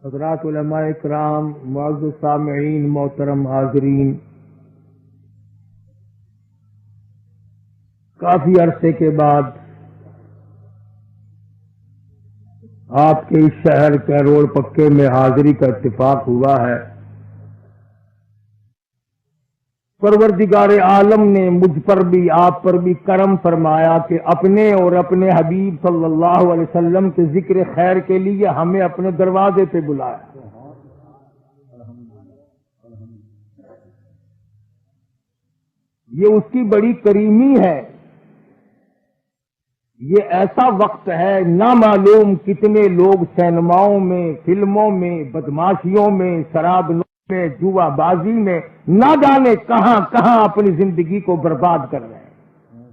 حضرات علماء اکرام، معزز سامعین، محترم حاضرین، کافی عرصے کے بعد آپ کے اس شہر کیرول پکے میں حاضری کا اتفاق ہوا ہے۔ پروردگار عالم نے مجھ پر بھی آپ پر بھی کرم فرمایا کہ اپنے اور اپنے حبیب صلی اللہ علیہ وسلم کے ذکر خیر کے لیے ہمیں اپنے دروازے پہ بلایا۔ یہ اس کی بڑی کریمی ہے۔ یہ ایسا وقت ہے، نہ معلوم کتنے لوگ سینماؤں میں، فلموں میں، بدماشیوں میں، شراب میں، جوا بازی میں، نہ جانے کہاں کہاں اپنی زندگی کو برباد کر رہے ہیں۔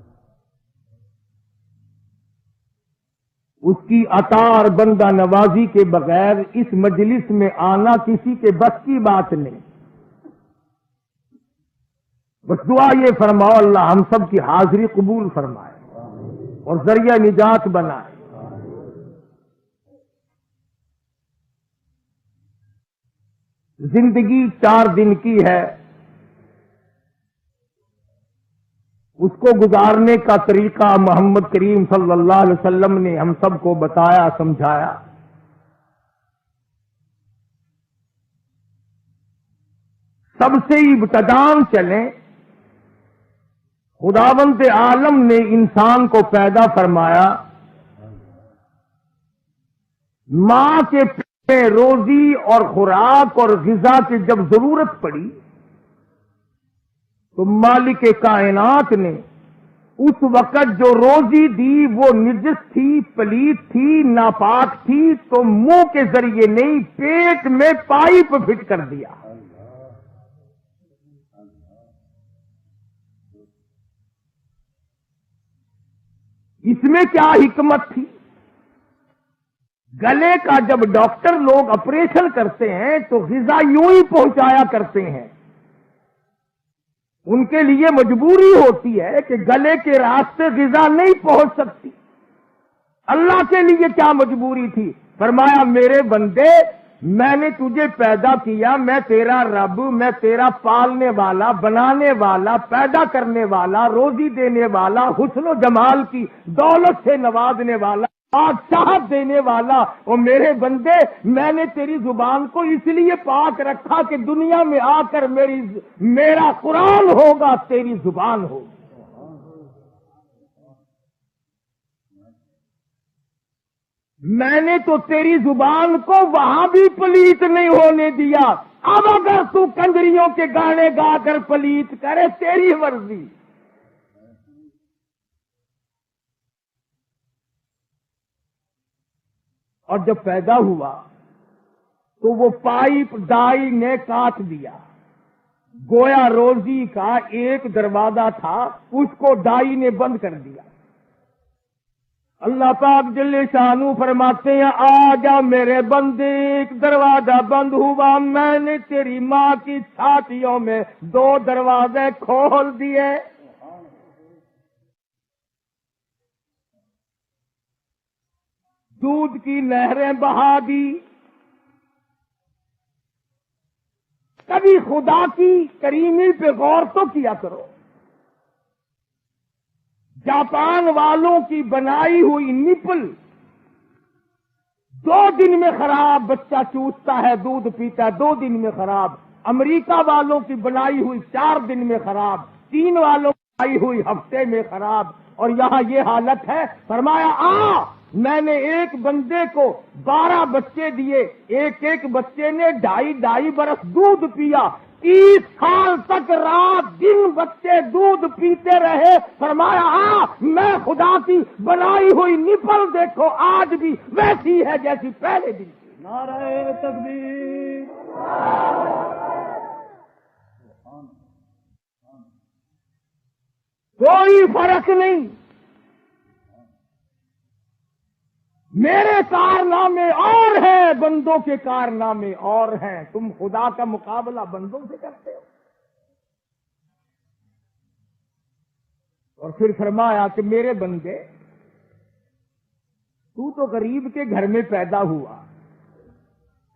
اس کی عطا اور بندہ نوازی کے بغیر اس مجلس میں آنا کسی کے بس کی بات نہیں۔ بس دعا یہ فرماؤ اللہ ہم سب کی حاضری قبول فرمائے اور ذریعہ نجات بنائے۔ زندگی 4 دن کی ہے، اس کو گزارنے کا طریقہ محمد کریم صلی اللہ علیہ وسلم نے ہم سب کو بتایا، سمجھایا۔ سب سے ابتدان چلیں، خداوند عالم نے انسان کو پیدا فرمایا، ماں کے پیٹ میں روزی اور خوراک اور غذا کی جب ضرورت پڑی تو مالک کائنات نے اس وقت جو روزی دی وہ نجس تھی، پلیت تھی، ناپاک تھی، تو منہ کے ذریعے نہیں، پیٹ میں پائپ فٹ کر دیا۔ اس میں کیا حکمت تھی؟ گلے کا جب ڈاکٹر لوگ آپریشن کرتے ہیں تو غذا یوں ہی پہنچایا کرتے ہیں، ان کے لیے مجبوری ہوتی ہے کہ گلے کے راستے غذا نہیں پہنچ سکتی۔ اللہ کے لیے کیا مجبوری تھی؟ فرمایا میرے بندے، میں نے تجھے پیدا کیا، میں تیرا رب، میں تیرا پالنے والا، بنانے والا، پیدا کرنے والا، روزی دینے والا، حسن و جمال کی دولت سے نوازنے والا، بادشاہت دینے والا۔ اور میرے بندے، میں نے تیری زبان کو اس لیے پاک رکھا کہ دنیا میں آ کر میرا قرآن ہوگا، تیری زبان ہوگی۔ میں نے تو تیری زبان کو وہاں بھی پلیت نہیں ہونے دیا۔ اب اگر تو کنجریوں کے گانے گا کر پلیت کرے، تیری مرضی۔ اور جب پیدا ہوا تو وہ پائپ دائی نے کاٹ دیا۔ گویا روزی کا ایک دروازہ تھا، اس کو دائی نے بند کر دیا۔ اللہ پاک جل شانہ فرماتے ہیں آ جا میرے بندے، ایک دروازہ بند ہوا، میں نے تیری ماں کی چھاتیوں میں 2 دروازے کھول دیے۔ دودھ کی نہریں بہا دی۔ کبھی خدا کی کریمی پہ غور تو کیا کرو۔ جاپان والوں کی بنائی ہوئی نپل 2 دن میں خراب، بچہ چوستا ہے، دودھ پیتا ہے، 2 دن میں خراب۔ امریکہ والوں کی بنائی ہوئی 4 دن میں خراب، چین والوں کی بنائی ہوئی ہفتے میں خراب، اور یہاں یہ حالت ہے۔ فرمایا میں نے ایک بندے کو 12 بچے دیے، ایک بچے نے 2.5 برس دودھ پیا، 30 سال تک رات دن بچے دودھ پیتے رہے۔ فرمایا میں خدا کی بنائی ہوئی نپل دیکھو آج بھی ویسی ہے جیسی پہلے دن تھی۔ نعرہ تکبیر! کوئی فرق نہیں۔ میرے کارنامے اور ہیں، بندوں کے کارنامے اور ہیں۔ تم خدا کا مقابلہ بندوں سے کرتے ہو۔ اور پھر فرمایا کہ میرے بندے، تو غریب کے گھر میں پیدا ہوا،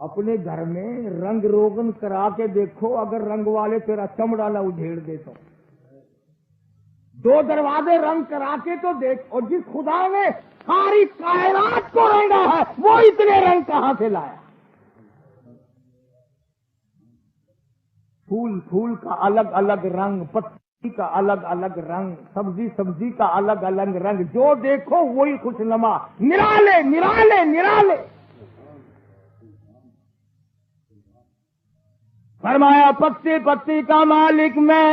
اپنے گھر میں رنگ روگن کرا کے دیکھو، اگر رنگ والے تیرا چمڑا نہ ادھیڑ دے تو 2 دروازے رنگ کرا کے تو دیکھ. اور جس خدا نے ساری کائنات کو رنگا ہے وہ اتنے رنگ کہاں سے لایا؟ پھول کا الگ الگ رنگ، پتی کا الگ الگ رنگ، سبزی کا الگ الگ رنگ، جو دیکھو وہی خوشنما، نرالے نرالے نرالے. فرمایا پتے پتے کا مالک میں،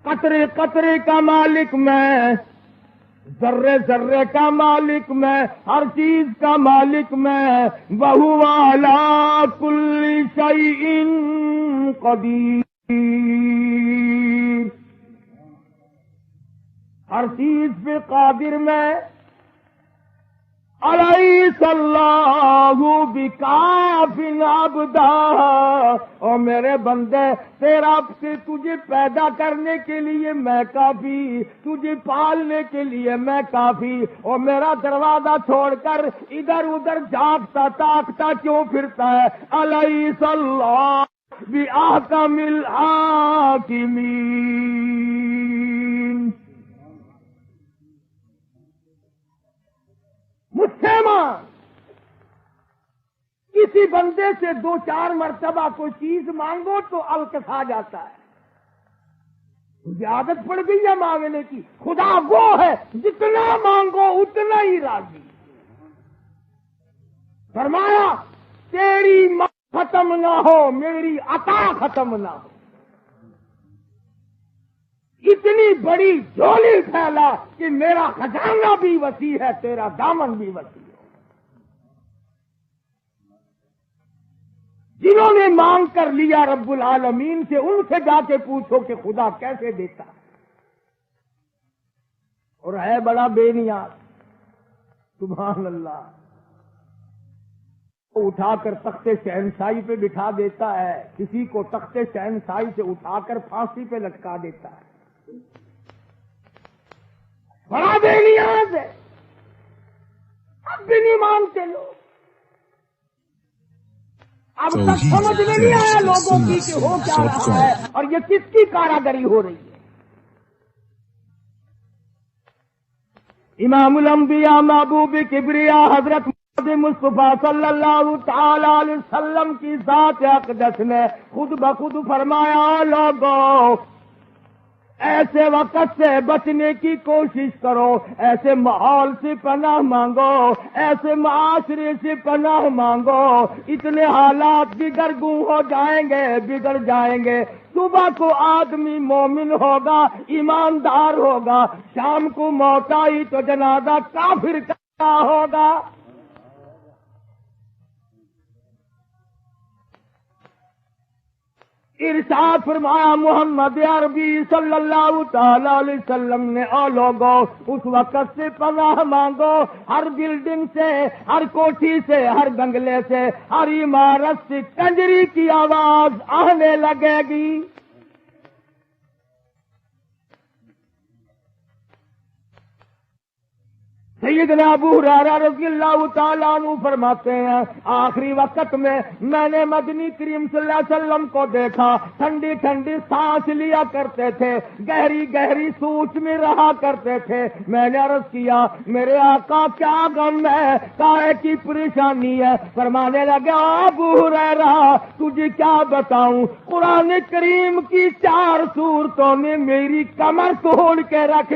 قطرے قطرے کا مالک میں، ذرے ذرے کا مالک میں، ہر چیز کا مالک میں. وَهُوَ عَلَى كُلِّ شَيْءٍ قَدِيرٌ. ہر چیز پہ قادر میں. الیس اللہ بکاف عبدہ. اور میرے بندے تیرا سے تجھے پیدا کرنے کے لیے میں کافی، تجھے پالنے کے لیے میں کافی. اور میرا دروازہ چھوڑ کر ادھر ادھر جھانکتا تاکتا کیوں پھرتا ہے؟ الیس اللہ بأحکم الحاکمین. مجھ سے مان. کسی بندے سے 2-4 مرتبہ کوئی چیز مانگو تو الکسا جاتا ہے. مجھے عادت پڑ گئی ہے مانگنے کی. خدا وہ ہے جتنا مانگو اتنا ہی راضی. فرمایا تیری ماں ختم نہ ہو، میری عطا ختم نہ ہو. اتنی بڑی جھولی پھیلا کہ میرا خزانہ بھی وسیع ہے، تیرا دامن بھی وسیع ہے. جنہوں نے مانگ کر لیا رب العالمین سے، ان سے جا کے پوچھو کہ خدا کیسے دیتا ہے. اور ہے بڑا بے نیاز. سبحان اللہ. وہ اٹھا کر تخت شہنشاہی پہ بٹھا دیتا ہے، کسی کو تخت شہنشاہی سے اٹھا کر پھانسی پہ لٹکا دیتا ہے. بڑا بے نیاز ہے. اب بھی نہیں مانتے لوگ. اب تک سمجھ میں نہیں آیا لوگوں کی کہ ہو کیا رہا ہے اور یہ کس کی کاراگری ہو رہی ہے. امام الانبیاء محبوب کبریا حضرت مصطفیٰ صلی اللہ تعالی علیہ وسلم کی ذات اقدس نے خود بخود فرمایا، لوگوں ایسے وقت سے بچنے کی کوشش کرو، ایسے ماحول سے پناہ مانگو، ایسے معاشرے سے پناہ مانگو. اتنے حالات بگڑ ہو جائیں گے، بگڑ جائیں گے. صبح کو آدمی مومن ہوگا، ایماندار ہوگا، شام کو موت آئی تو جنازہ کافر کا ہوگا. ارشاد فرمایا محمد عربی صلی اللہ تعالی علیہ وسلم نے، او لوگوں اس وقت سے پناہ مانگو، ہر بلڈنگ سے، ہر کوٹھی سے، ہر بنگلے سے، ہر عمارت سے کنجری کی آواز آنے لگے گی. سیدنا ابو ہریرہ رضی اللہ تعالیٰ عنہ فرماتے ہیں، آخری وقت میں نے مدنی کریم صلی اللہ علیہ وسلم کو دیکھا، ٹھنڈی ٹھنڈی سانس لیا کرتے تھے، گہری گہری سوچ میں رہا کرتے تھے. میں نے عرض کیا میرے آقا کیا غم ہے، کاہے کی پریشانی ہے؟ فرمانے لگے، ابو ہریرہ تجھے کیا بتاؤں، قرآن کریم کی 4 سورتوں نے میری کمر توڑ کے رکھ.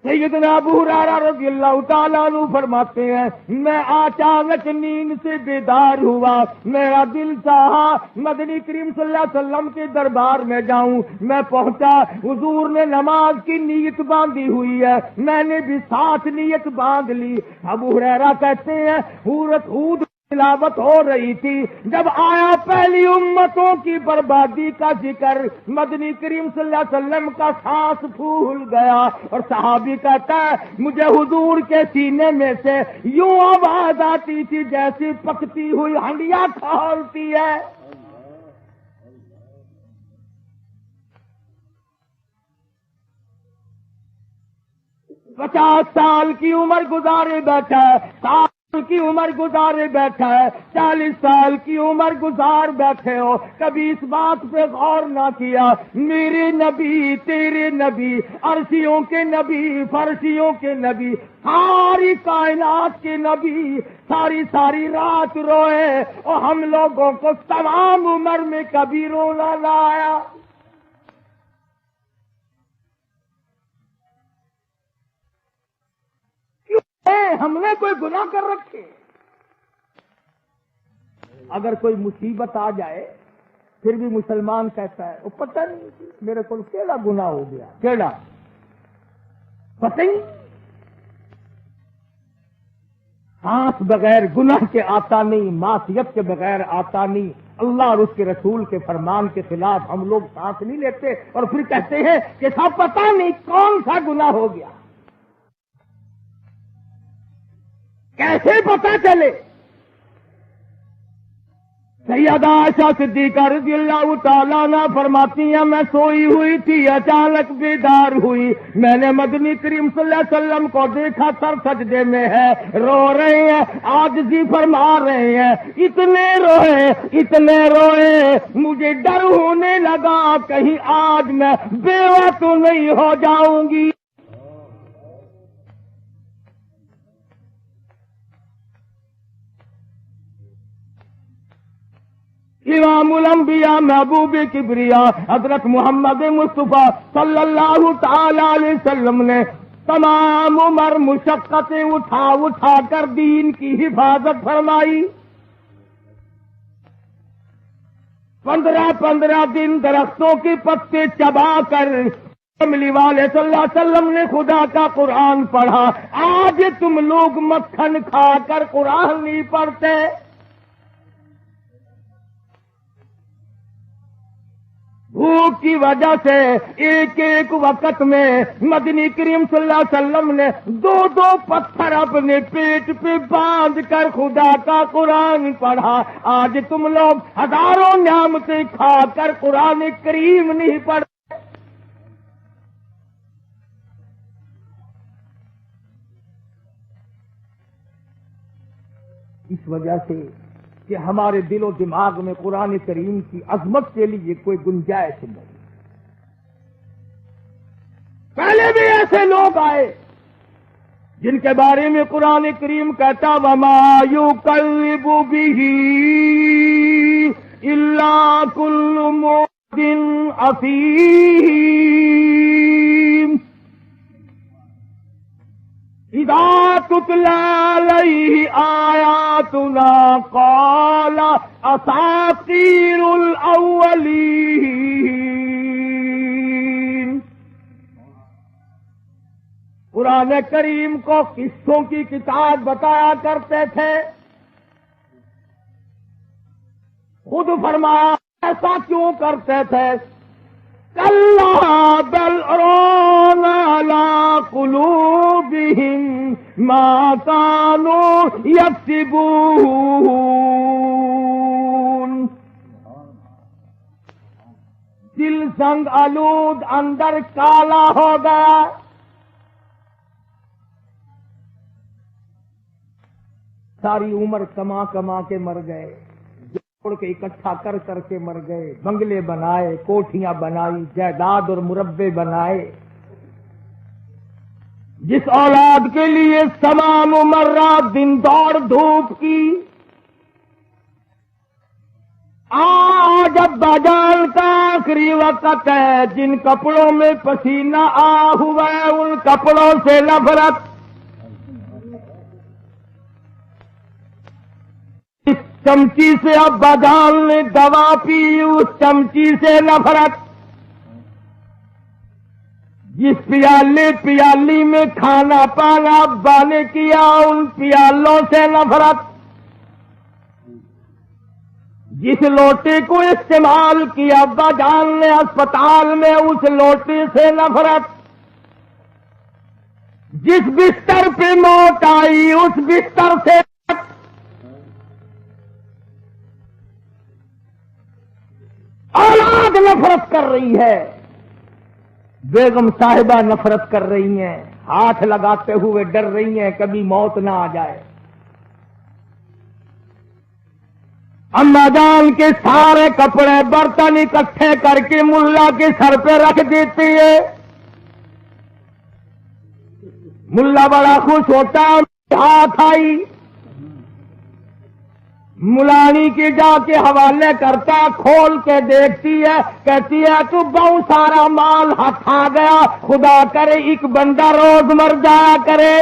سیدنا ابو ہریرہ رضی اللہ تعالیٰ عنہ فرماتے ہیں، میں اچانک نیند سے بیدار ہوا، میرا دل چاہا مدنی کریم صلی اللہ علیہ وسلم کے دربار میں جاؤں. میں پہنچا، حضور نے نماز کی نیت باندھی ہوئی ہے، میں نے بھی ساتھ نیت باندھ لی. ابو ہریرہ کہتے ہیں سورۃ ہود تلاوت ہو رہی تھی، جب آیا پہلی امتوں کی بربادی کا ذکر، مدنی کریم صلی اللہ علیہ وسلم کا سانس پھول گیا. اور صحابی کہتا ہے مجھے حضور کے سینے میں سے یوں آواز آتی تھی جیسی پکتی ہوئی ہنڈیا کھولتی ہے. 50 سال کی عمر گزارے بیٹھا ہے، 60 سال کی عمر گزارے بیٹھا ہے، 40 سال کی عمر گزار بیٹھے ہو، کبھی اس بات پہ غور نہ کیا میرے نبی، تیرے نبی، عرشیوں کے نبی، فرشیوں کے نبی، ساری کائنات کے نبی ساری رات روئے اور ہم لوگوں کو تمام عمر میں کبھی رونا نہ آیا؟ ہم نے کوئی گناہ کر رکھے؟ اگر کوئی مصیبت آ جائے پھر بھی مسلمان کہتا ہے وہ پتہ نہیں میرے کو کیڑا گناہ ہو گیا، کیڑا پتہ ہی۔ سانس بغیر گناہ کے آتا نہیں، معصیت کے بغیر آتا نہیں، اللہ اور اس کے رسول کے فرمان کے خلاف ہم لوگ سانس نہیں لیتے اور پھر کہتے ہیں کہ صاحب پتہ نہیں کون سا گناہ ہو گیا۔ کیسے پتہ چلے؟ سیدہ عائشہ صدیقہ رضی اللہ تعالیٰ عنہ فرماتی ہیں میں سوئی ہوئی تھی، اچانک بیدار ہوئی، میں نے مدنی کریم صلی اللہ علیہ وسلم کو دیکھا، سر سجدے میں ہے، رو رہے ہیں، عاجزی فرما رہے ہیں، اتنے روئے مجھے ڈر ہونے لگا کہیں آج میں بیوہ تو نہیں ہو جاؤں گی۔ امام الانبیاء محبوب کبریا حضرت محمد مصطفیٰ صلی اللہ تعالی علیہ وسلم نے تمام عمر مشقتیں اٹھا کر دین کی حفاظت فرمائی۔ 15 دن درختوں کے پتے چبا کر کملی والے صلی اللہ علیہ وسلم نے خدا کا قرآن پڑھا۔ آج تم لوگ مکھن کھا کر قرآن نہیں پڑھتے۔ بھوک کی وجہ سے ایک وقت میں مدنی کریم صلی اللہ علیہ وسلم نے 2 پتھر اپنے پیٹ پہ باندھ کر خدا کا قرآن پڑھا۔ آج تم لوگ ہزاروں نعمتیں کھا کر قرآن کریم نہیں پڑھتے۔ اس وجہ سے کہ ہمارے دل و دماغ میں قرآن کریم کی عظمت کے لیے کوئی گنجائش نہیں۔ پہلے بھی ایسے لوگ آئے جن کے بارے میں قرآن کریم کہتا وَمَا يُكَذِّبُ بِهِ إِلَّا كُلُّ مُعْتَدٍ أَثِيمٍ اذا تتلى عليه آياتنا قال اساطير الاولين۔ قرآن کریم کو قصوں کی کتاب بتایا کرتے تھے، خود فرمایا ایسا کیوں کرتے تھے؟ کَلَّا بَلْ رَانَ عَلَىٰ قُلُوبِهِمْ مَا كَانُوا يَكْسِبُونَ۔ دل سنگ آلود، اندر کالا ہو گیا۔ ساری عمر کما کما کے مر گئے، جوڑ کے اکٹھا کر کے مر گئے، بنگلے بنائے، کوٹھیاں بنائی، جائیداد اور مربے بنائے۔ جس اولاد کے لیے تمام عمر رات دن دوڑ دھوپ کی، آج ابا جان کا آخری وقت ہے، جن کپڑوں میں پسینہ آ ہوا ہے ان کپڑوں سے نفرت۔ چمچی سے ابا جان نے دوا پی، اس چمچی سے نفرت۔ جس پیالی میں کھانا پانا ابا نے کیا ان پیالوں سے نفرت۔ جس لوٹے کو استعمال کیا ابا جان نے اسپتال میں اس لوٹے سے نفرت۔ جس بستر پہ موت آئی اس بستر سے اولاد نفرت کر رہی ہے، بیگم صاحبہ نفرت کر رہی ہیں، ہاتھ لگاتے ہوئے ڈر رہی ہیں کبھی موت نہ آ جائے۔ اما جان کے سارے کپڑے برتن اکٹھے کر کے ملا کے سر پہ رکھ دیتی ہے۔ ملا بڑا خوش ہوتا ہے، ہاتھ آئی ملانی کے جا کے حوالے کرتا، کھول کے دیکھتی ہے، کہتی ہے تو بہت سارا مال ہاتھ آ گیا، خدا کرے ایک بندہ روز مر جایا کرے۔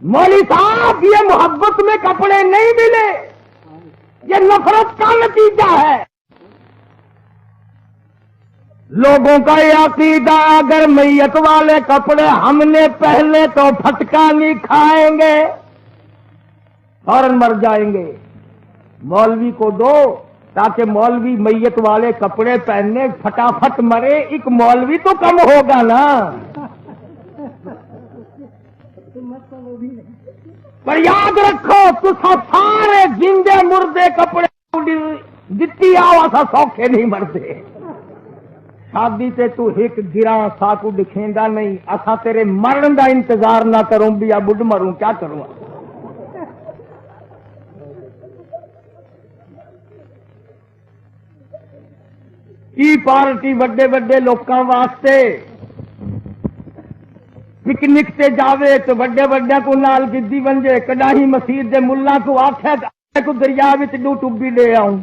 مولوی صاحب یہ محبت میں کپڑے نہیں ملے، یہ نفرت کا نتیجہ ہے۔ لوگوں کا یہ عقیدہ اگر میت والے کپڑے ہم نے پہلے تو پھٹکا نہیں کھائیں گے، فوراً مر جائیں گے۔ مولوی کو دو تاکہ مولوی میت والے کپڑے پہننے فٹافٹ مرے، ایک مولوی تو کم ہوگا نا۔ پر یاد رکھو تو سارے زندے مردے کپڑے جتنی آوا سا سوکھے نہیں مرتے۔ شادی تے تو ایک گراں ساکو دکھیندا نہیں، اسا تیرے مرن دا انتظار نہ کروں بھی یا بڈھ مروں کیا کروں۔ ای پارٹی وڈے وڈے لوکاں واسطے پکنک تے جاوے تو وڈے وڈے کو نال گدی ونجے، کڈاہی مسیت دے ملا کو آکھے کو دریا وچ ڈو ٹبی لے آؤں۔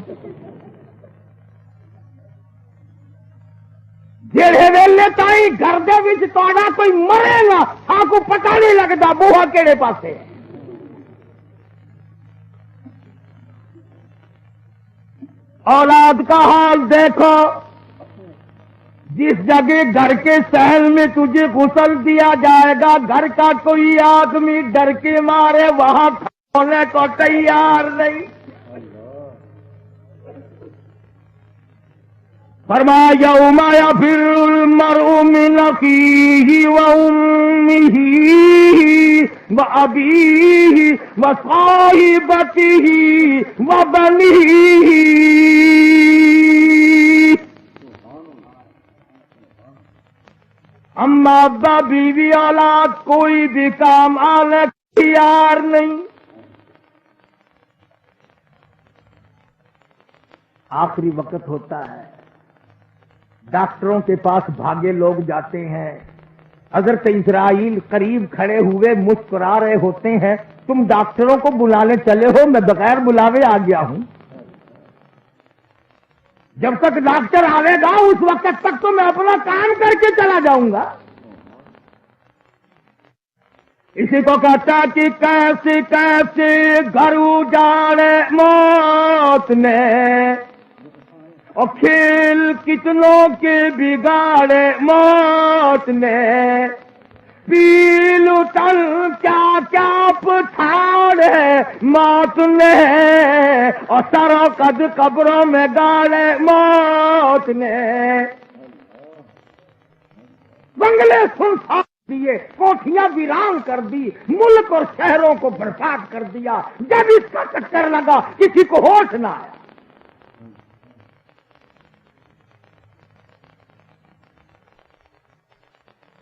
جہے ویلے تائیں گھر دے وچ تہاڈا کوئی مرے گا آپ کو پتہ نہیں لگتا بوہا کہڑے پاسے۔ اولاد کا حال دیکھو، جس جگہ گھر کے صحن میں تجھے غسل دیا جائے گا، گھر کا کوئی آدمی ڈر کے مارے وہاں کھونے کو تیار نہیں۔ فرمایا یوم یفر المرء من اخیہ وامہ وابیہ وصاحبتہ وبنیہ۔ اما ابا بیوی اولاد کوئی بھی کام آنے تیار نہیں۔ آخری وقت ہوتا ہے، ڈاکٹروں کے پاس بھاگے لوگ جاتے ہیں، حضرت اسرائیل قریب کھڑے ہوئے مسکرا رہے ہوتے ہیں، تم ڈاکٹروں کو بلانے چلے ہو، میں بغیر بلاوے آ گیا ہوں۔ جب تک ڈاکٹر آئے گا اس وقت تک تو میں اپنا کام کر کے چلا جاؤں گا۔ اسی کو کہتا کہ کیسے کیسے گھر اجاڑے موت نے، اور کھیل کتنوں کے بگاڑے موت نے، پیل اتل کیا کیا پچھاڑے موت نے، اور سروں قد قبروں میں گاڑے موت نے۔ بنگلے سنسار دیے، کوٹھیاں ویران کر دی، ملک اور شہروں کو برباد کر دیا۔ جب اس کا چکر لگا کسی کو ہوش نہ آیا۔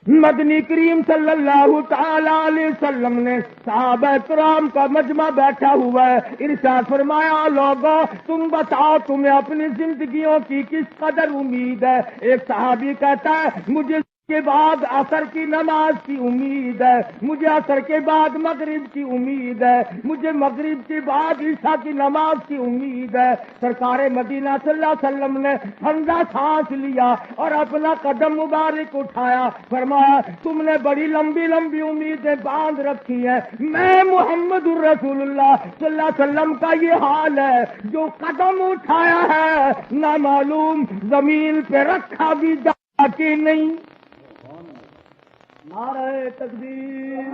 مدنی کریم صلی اللہ تعالی علیہ وسلم نے صحابہ کرام کا مجمع بیٹھا ہوا ہے، ارشاد فرمایا لوگوں تم بتاؤ تمہیں اپنی زندگیوں کی کس قدر امید ہے۔ ایک صحابی کہتا ہے مجھے کے بعد عصر کی نماز کی امید ہے، مجھے عصر کے بعد مغرب کی امید ہے، مجھے مغرب کے بعد عشاء کی نماز کی امید ہے۔ سرکار مدینہ صلی اللہ علیہ وسلم نے ٹھنڈا سانس لیا اور اپنا قدم مبارک اٹھایا، فرمایا تم نے بڑی لمبی لمبی امیدیں باندھ رکھی ہیں، میں محمد الرسول اللہ صلی اللہ علیہ وسلم کا یہ حال ہے، جو قدم اٹھایا ہے نہ معلوم زمین پہ رکھا بھی جا کے نہیں۔ نعرہ تکبیر،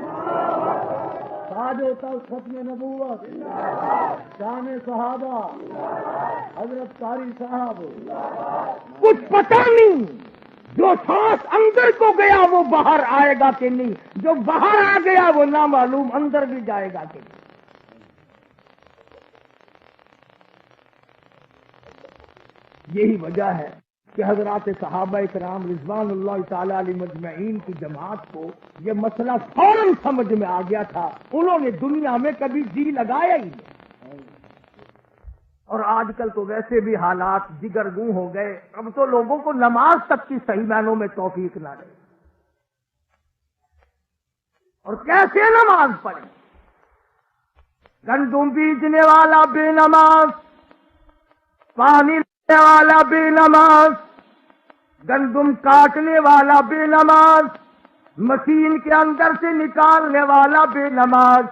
تاج و تخت ختم نبوت، شان صحابہ، حضرت قاری صاحب۔ کچھ پتہ نہیں، جو سانس اندر کو گیا وہ باہر آئے گا کہ نہیں، جو باہر آ گیا وہ نامعلوم اندر بھی جائے گا کہ نہیں۔ یہی وجہ ہے کہ حضرات صحابہ کرام رضوان اللہ تعالی علیہ مجمعین کی جماعت کو یہ مسئلہ فوراً سمجھ میں آ گیا تھا. انہوں نے دنیا میں کبھی جی لگایا ہی نہیں. اور آج کل تو ویسے بھی حالات جگر گوں ہو گئے. اب تو لوگوں کو نماز تک کی صحیح معنوں میں توفیق نہ رہے. اور کیسے نماز پڑھیں؟ گندم بیجنے والا بے نماز، پانی لینے والا بے نماز، گندم کاٹنے والا بے نماز، مشین کے اندر سے نکالنے والا بے نماز،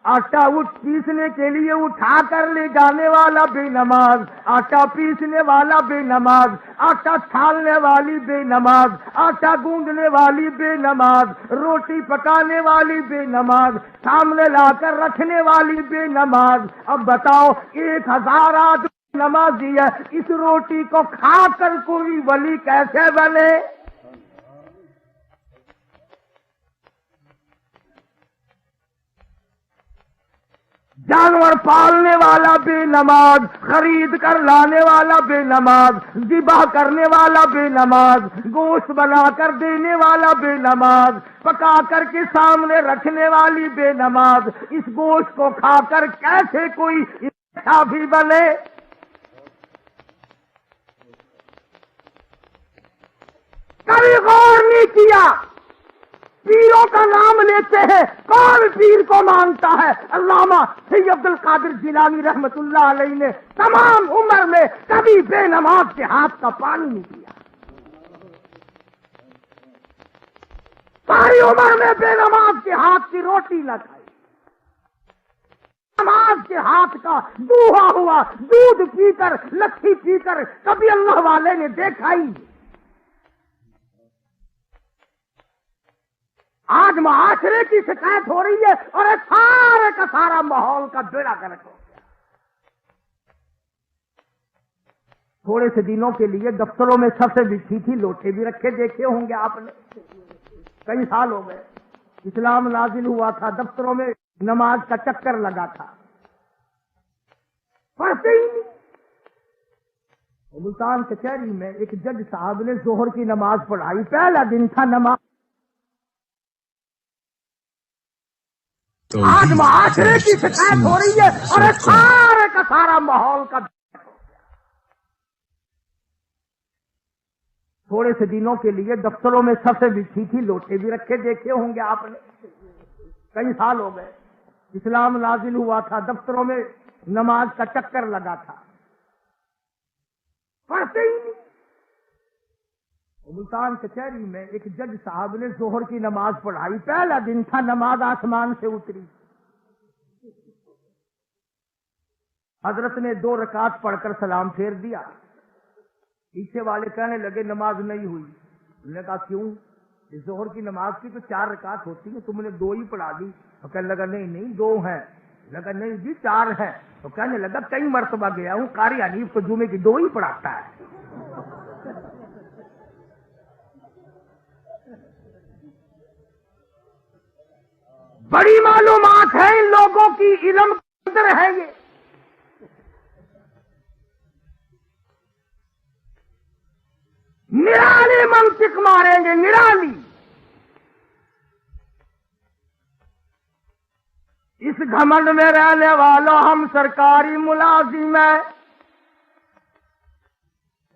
آٹا پیسنے کے لیے اٹھا کر لے جانے والا بے نماز، آٹا پیسنے والا بے نماز، آٹا چھالنے والی بے نماز، آٹا گوندنے والی بے نماز، روٹی پکانے والی بے نماز، سامنے لا کر رکھنے والی بے نماز. اب بتاؤ 1000 آدمی نمازی ہے، اس روٹی کو کھا کر کوئی ولی کیسے بنے؟ جانور پالنے والا بے نماز، خرید کر لانے والا بے نماز، ذبح کرنے والا بے نماز، گوشت بنا کر دینے والا بے نماز، پکا کر کے سامنے رکھنے والی بے نماز. اس گوشت کو کھا کر کیسے کوئی شافی بنے؟ کبھی غور نہیں کیا. پیروں کا نام لیتے ہیں، کون پیر کو مانتا ہے؟ علامہ سید عبد القادر جیلانی رحمت اللہ علیہ نے تمام عمر میں کبھی بے نماز کے ہاتھ کا پانی نہیں پیا. ساری عمر میں بے نماز کے ہاتھ کی روٹی نہ کھائی. نماز کے ہاتھ کا دوہا ہوا دودھ پی کر، لسی پی کر کبھی اللہ والے نے دیکھا ہی. آج معاشرے کی شکایت ہو رہی ہے اور سارے کا سارا ماحول کا بیڑا گرک ہو گیا. تھوڑے سے دنوں کے لیے دفتروں میں سب سے بچھی تھی، لوٹے بھی رکھے دیکھے ہوں گے آپ نے. کئی سال ہو گئے اسلام نازل ہوا تھا، دفتروں میں نماز کا چکر لگا تھا، پڑھتے ہی نہیں. ملتان کچہری میں ایک جج صاحب نے ظہر کی نماز پڑھائی. پہلا دن تھا نماز. آج معاشرے کی شکایت ہو رہی ہے اور سارے کا سارا ماحول کا. تھوڑے سے دنوں کے لیے دفتروں میں سب سے بچھی تھی، لوٹے بھی رکھے دیکھے ہوں گے آپ نے. کئی سال ہو گئے اسلام نازل ہوا تھا، دفتروں میں نماز کا چکر لگا تھا، پڑھتے ہی نہیں. ملتان کچہری میں ایک جج صاحب نے ظہر کی نماز پڑھائی. پہلا دن تھا، نماز آسمان سے اتری. حضرت نے 2 رکعت پڑھ کر سلام پھیر دیا. پیچھے والے کہنے لگے نماز نہیں ہوئی. انہوں نے کہا کیوں؟ ظہر کی نماز کی تو 4 رکعت ہوتی ہیں، تم نے 2 ہی پڑھا دی. تو کہنے لگا نہیں 2 ہیں. لگا نہیں جی 4 ہیں. تو کہنے لگا کئی مرتبہ گیا ہوں، قاری حنیف کو جمعے کی 2 ہی پڑھاتا ہے. بڑی معلومات ہے ان لوگوں کی، علم اندر ہے. یہ نرالی منطق ماریں گے، نرالی. اس گھمنڈ میں رہنے والوں ہم سرکاری ملازم ہیں.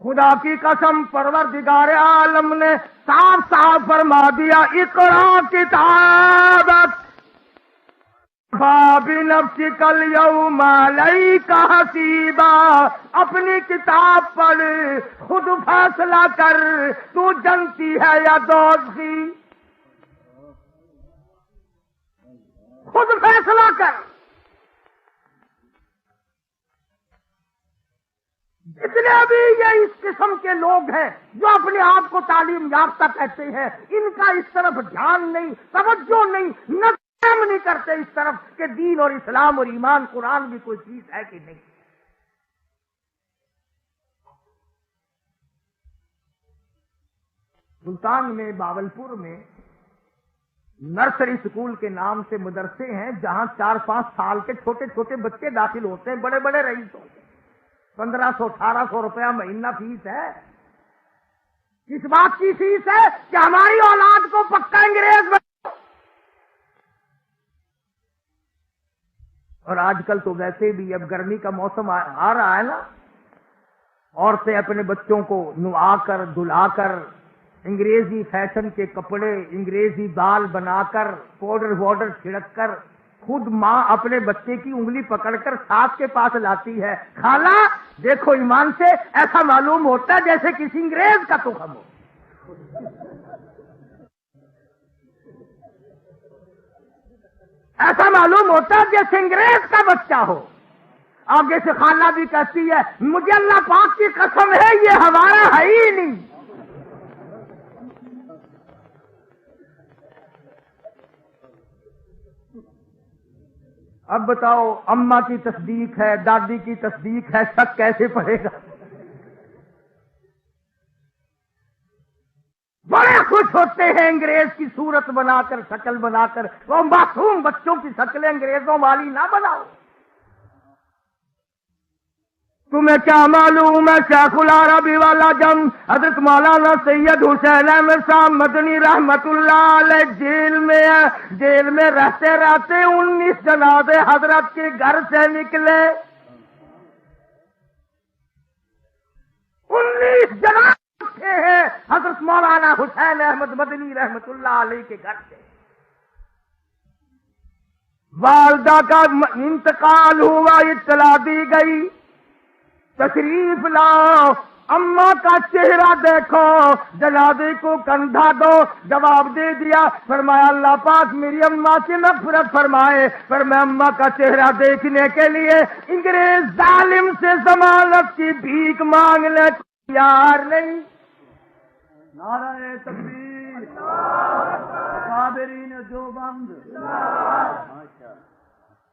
خدا کی قسم پروردگار عالم نے صاف صاف فرما دیا اقرا کتابک بِنَفْسِكَ الْيَوْمَ عَلَيْكَ حَسِيبًا. اپنی کتاب پڑھ، خود فیصلہ کر تو جنتی ہے یا دوزخی. خود فیصلہ کر. جتنے بھی یہ اس قسم کے لوگ ہیں جو اپنے آپ کو تعلیم یافتہ کہتے ہیں، ان کا اس طرف دھیان نہیں، توجہ نہیں، نظر نہیں کرتے اس طرف کہ دین اور اسلام اور ایمان قرآن بھی کوئی چیز ہے کہ نہیں. ملتان میں باولپور میں نرسری اسکول کے نام سے مدرسے ہیں جہاں 4-5 سال کے چھوٹے چھوٹے بچے داخل ہوتے ہیں، بڑے بڑے رئیس ہوتے ہیں. 1500-1800 روپیہ مہینہ فیس ہے. کس بات کی فیس ہے کہ ہماری اولاد کو پکا انگریز بنا. اور آج کل تو ویسے بھی اب گرمی کا موسم آ رہا ہے نا، عورتیں اپنے بچوں کو نہا کر دھلا کر انگریزی فیشن کے کپڑے، انگریزی بال بنا کر، پاؤڈر وارڈر چھڑک کر، خود ماں اپنے بچے کی انگلی پکڑ کر ساس کے پاس لاتی ہے. خالہ دیکھو ایمان سے، ایسا معلوم ہوتا ہے جیسے کسی انگریز کا تخم ہو. ایسا معلوم ہوتا ہے جیسے انگریز کا بچہ ہو. آگے سے خالہ بھی کہتی ہے مجھے اللہ پاک کی قسم ہے یہ ہمارا ہے ہی نہیں. اب بتاؤ، اماں کی تصدیق ہے، دادی کی تصدیق ہے، شک کیسے پڑے گا؟ بڑے خوش ہوتے ہیں انگریز کی صورت بنا کر، شکل بنا کر. وہ معصوم بچوں کی شکلیں انگریزوں والی نہ بناؤ. تمہیں کیا معلوم ہے شیخ العربی والا جم حضرت مولانا سید حسین احمد صاحب مدنی رحمت اللہ علیہ جیل میں رہتے رہتے 19 جناب حضرت کے گھر سے نکلے. 19 جناب تھے ہیں حضرت مولانا حسین احمد مدنی رحمت اللہ علیہ کے گھر سے. والدہ کا انتقال ہوا، اطلاع دی گئی، تشریف لاؤ، اماں کا چہرہ دیکھو، جنازے کو کندھا دو. جواب دے دیا، فرمایا اللہ پاک میری اماں کی مغفرت فرمائے. پر میں اماں کا چہرہ دیکھنے کے لیے انگریز ظالم سے ضمانت کی بھیک مانگنے کو تیار نہیں. نعرہ تکبیر، صابرین دیوبند.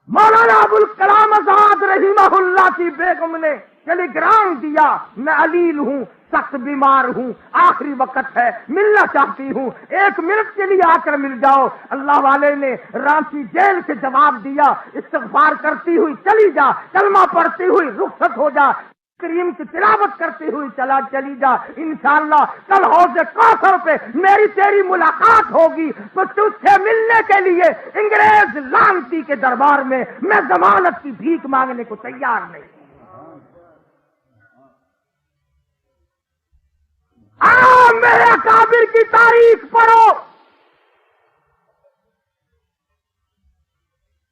مولانا ابوالکلام آزاد رحمہ اللہ کی بیگم نے ٹیلی گرام دیا، میں علیل ہوں، سخت بیمار ہوں، آخری وقت ہے، ملنا چاہتی ہوں، 1 منٹ کے لیے آ کر مل جاؤ. اللہ والے نے رانچی جیل سے جواب دیا، استغفار کرتی ہوئی چلی جا، کلمہ پڑھتی ہوئی رخصت ہو جا، کریم کی تلاوت کرتی ہوئی چلی جا. انشاءاللہ کل حوض کوثر پہ میری تیری ملاقات ہوگی تو تجھ سے ملنے کے لیے انگریز لانتی کے دربار میں میں ضمانت کی بھیک مانگنے کو تیار نہیں. میرے اکابر کی تاریخ پڑھو.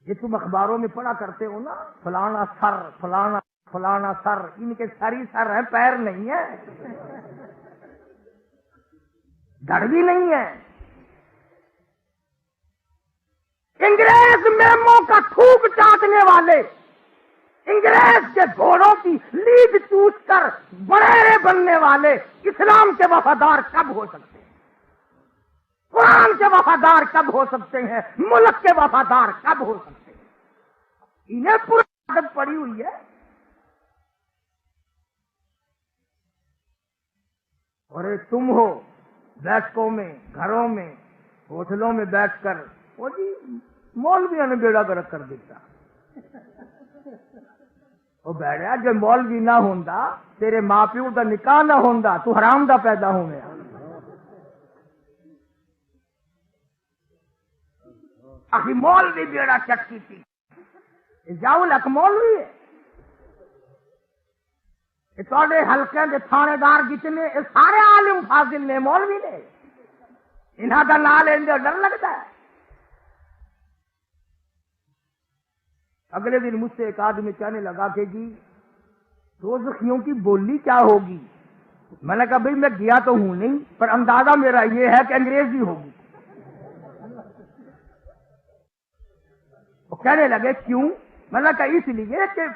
یہ تم اخباروں میں پڑھا کرتے ہو نا، فلانا سر، فلانا سر. ان کے سر ہی سر ہیں، پیر نہیں ہے، دھڑ بھی نہیں ہے. انگریز میموں کا تھوک چاٹنے والے، انگریز کے گھوڑوں کی لیڈ چوس کر بڑیرے بننے والے اسلام کے وفادار کب ہو سکتے ہیں؟ قرآن کے وفادار کب ہو سکتے ہیں؟ ملک کے وفادار کب ہو سکتے ہیں؟ انہیں پوری عادت پڑی ہوئی ہے. اور تم ہو بیٹھکوں میں، گھروں میں، ہوٹلوں میں بیٹھ کر وہ جی مولویوں نے بیڑا گرک کر دیتا. وہ بیٹھا جو مولوی نہ ہوندا، تیرے ماں پیو دا نکاح نہ ہوندا، تو حرام دا پیدا ہونے. آخی مولوی بیڑا چکی تھی، جاؤ لک مولوی ہے. تھوڑے حلقے کے تھانے دار جتنے سارے عالم فاضل نے، مولوی نے، انہاں کا نام لیندے ڈر لگتا ہے. اگلے دن مجھ سے ایک آدمی کہنے لگا کہ جی دوزخیوں کی بولی کیا ہوگی؟ میں نے کہا بھئی میں گیا تو ہوں نہیں، پر اندازہ میرا یہ ہے کہ انگریزی ہوگی. وہ کہنے لگے کیوں؟ میں نے کہا اس لیے کہ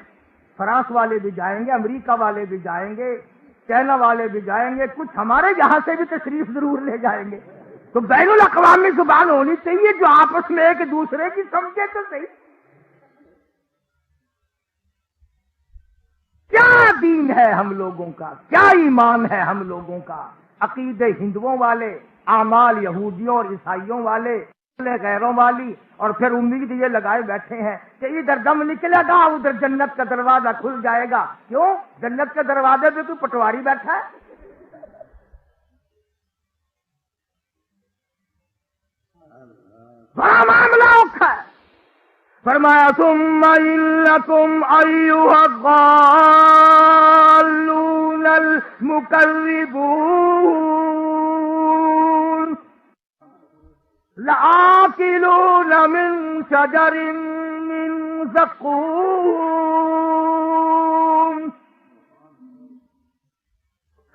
فرانس والے بھی جائیں گے، امریکہ والے بھی جائیں گے، چائنا والے بھی جائیں گے، کچھ ہمارے یہاں سے بھی تشریف ضرور لے جائیں گے. تو بین الاقوامی زبان ہونی چاہیے جو آپس میں ایک دوسرے کی سمجھے تو صحیح. کیا دین ہے ہم لوگوں کا، کیا ایمان ہے ہم لوگوں کا؟ عقیدے ہندوؤں والے، اعمال یہودیوں اور عیسائیوں والے، غیروں والی، اور پھر امید یہ لگائے بیٹھے ہیں کہ ادھر دم نکلے گا ادھر جنت کا دروازہ کھل جائے گا۔ کیوں؟ جنت کے دروازے پہ کوئی پٹواری بیٹھا ہے؟ بڑا معاملہ اوکھا ہے۔ فرمایا ثم انکم ایھا الضالون المکذبون لآکلون من شجر من زقوم،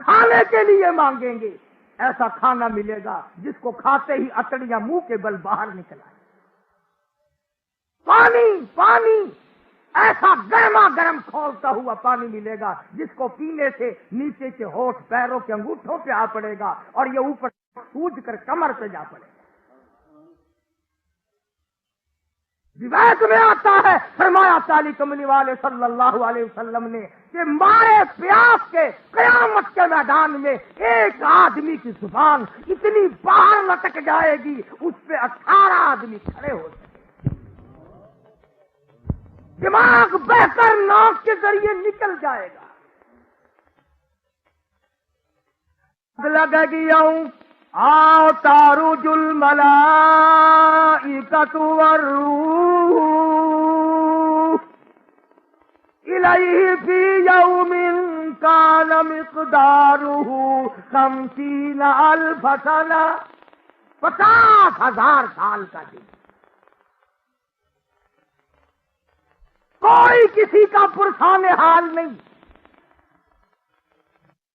کھانے کے لیے مانگیں گے، ایسا کھانا ملے گا جس کو کھاتے ہی اتڑیاں منہ کے بل باہر نکل آئیں۔ پانی پانی ایسا گرما گرم کھولتا ہوا پانی ملے گا جس کو پینے سے نیچے کے ہونٹ پیروں کے انگوٹھوں پہ آ پڑے گا اور یہ اوپر سوج کر کمر پہ جا پڑے گا۔ روایت میں آتا ہے، فرمایا تعالی کملی والے صلی اللہ علیہ وسلم نے کہ مارے پیاس کے قیامت کے میدان میں ایک آدمی کی زبان اتنی باہر لٹک جائے گی اس پہ 18 آدمی کھڑے ہو سکتے، دماغ بہ کر ناک کے ذریعے نکل جائے گا۔ لگے گی آؤ تعرج الملائکۃ والروح الیہ فی یوم کان مقدارہ 50,000 سنہ، 50,000 سال کا دن۔ کوئی کسی کا پرسان حال نہیں،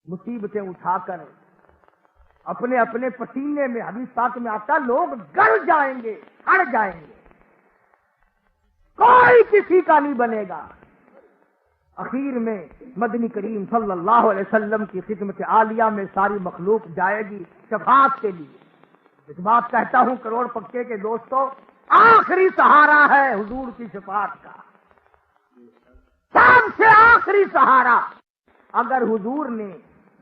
مصیبتیں اٹھا کر اپنے اپنے پسینے میں، حدیث پاک میں آتا لوگ گل جائیں گے، ہڑ جائیں گے، کوئی کسی کا نہیں بنے گا۔ اخیر میں مدنی کریم صلی اللہ علیہ وسلم کی خدمت عالیہ میں ساری مخلوق جائے گی شفاعت کے لیے۔ اس بات کہتا ہوں کروڑ پکے کے دوستوں، آخری سہارا ہے حضور کی شفاعت کا، سب سے آخری سہارا۔ اگر حضور نے